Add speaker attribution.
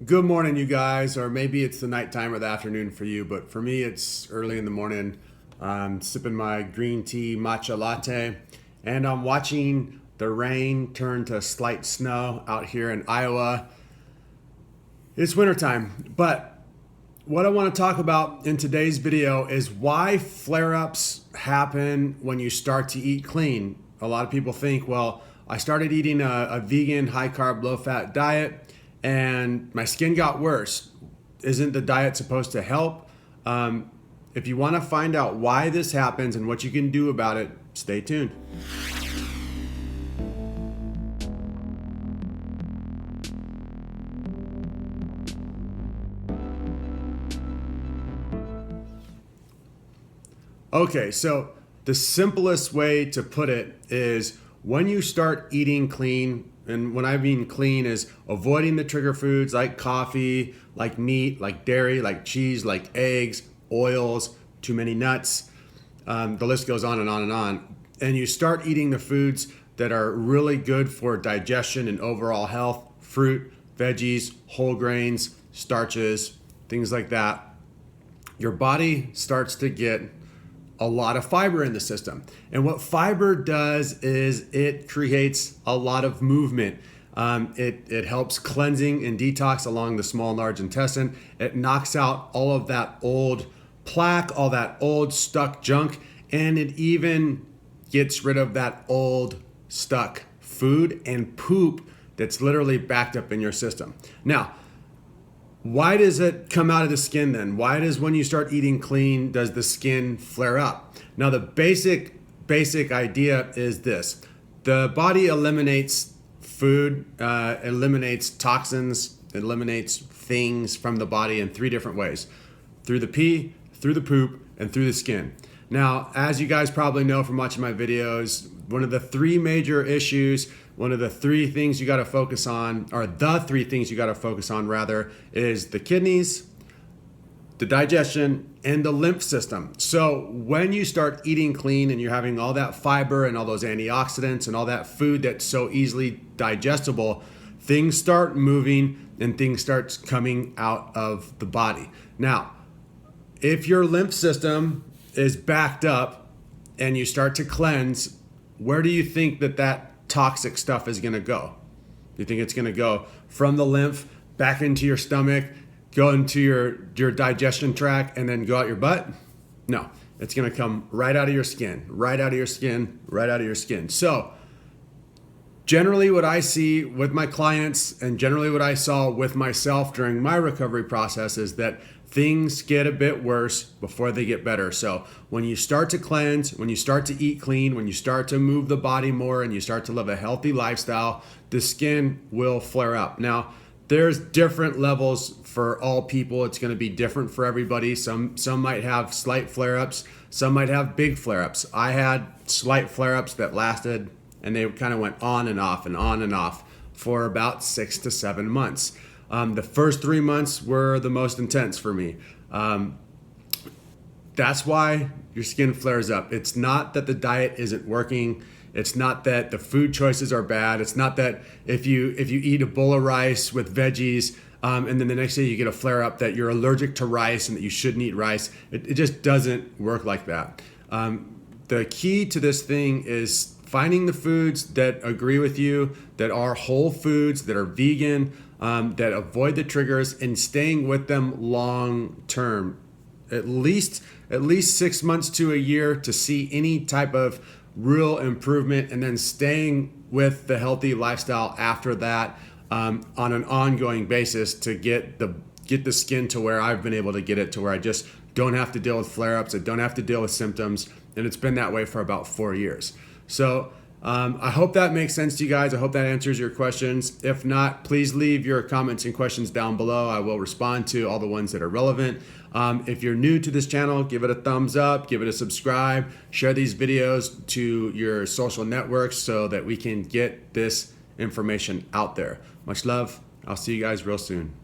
Speaker 1: Good morning, you guys, or maybe it's the nighttime or the afternoon for you, but for me, it's early in the morning. I'm sipping my green tea matcha latte, and I'm watching the rain turn to slight snow out here in Iowa. It's wintertime, but what I want to talk about in today's video is why flare-ups happen when you start to eat clean. A lot of people think, well, I started eating a vegan, high-carb, low-fat diet, and my skin got worse. Isn't the diet supposed to help? If you want to find out why this happens and what you can do about it, stay tuned. Okay, so the simplest way to put it is when you start eating clean, and when I mean clean is avoiding the trigger foods like coffee, like meat, like dairy, like cheese, like eggs, oils, too many nuts. The list goes on and on and on. And you start eating the foods that are really good for digestion and overall health: fruit, veggies, whole grains, starches, things like that. Your body starts to get a lot of fiber in the system. And what fiber does is it creates a lot of movement. It helps cleansing and detox along the small and large intestine. It knocks out all of that old plaque, all that old stuck junk, and it even gets rid of that old stuck food and poop that's literally backed up in your system. Now, why does it come out of the skin then? Why does, when you start eating clean, does the skin flare up? Now, the basic idea is this. The body eliminates food, eliminates toxins, eliminates things from the body in three different ways: through the pee, through the poop, and through the skin. Now, as you guys probably know from watching my videos, one of the three major issues, one of the three things you got to focus on, or the three things you got to focus on rather, is the kidneys, the digestion, and the lymph system. So when you start eating clean and you're having all that fiber and all those antioxidants and all that food that's so easily digestible, things start moving and things start coming out of the body. Now, if your lymph system is backed up and you start to cleanse, where do you think that toxic stuff is going to go? Do you think it's going to go from the lymph back into your stomach, go into your digestion tract, and then go out your butt? No, it's going to come right out of your skin, right out of your skin, right out of your skin. So generally what I see with my clients, and generally what I saw with myself during my recovery process, is that things get a bit worse before they get better. So when you start to cleanse, when you start to eat clean, when you start to move the body more and you start to live a healthy lifestyle, the skin will flare up. Now, there's different levels for all people. It's going to be different for everybody. Some might have slight flare-ups. Some might have big flare-ups. I had slight flare-ups that lasted, and they kind of went on and off and on and off for about 6 to 7 months. The first 3 months were the most intense for me. That's why your skin flares up. It's not that the diet isn't working. It's not that the food choices are bad. It's not that if you eat a bowl of rice with veggies and then the next day you get a flare up, that you're allergic to rice and that you shouldn't eat rice. It just doesn't work like that. The key to this thing is finding the foods that agree with you, that are whole foods, that are vegan, that avoid the triggers, and staying with them long term, at least 6 months to a year to see any type of real improvement, and then staying with the healthy lifestyle after that on an ongoing basis to get the skin to where I've been able to get it to, where I just don't have to deal with flare-ups, I don't have to deal with symptoms, and it's been that way for about 4 years. So I hope that makes sense to you guys. I hope that answers your questions. If not, please leave your comments and questions down below. I will respond to all the ones that are relevant. If you're new to this channel, give it a thumbs up, give it a subscribe, share these videos to your social networks so that we can get this information out there. Much love. I'll see you guys real soon.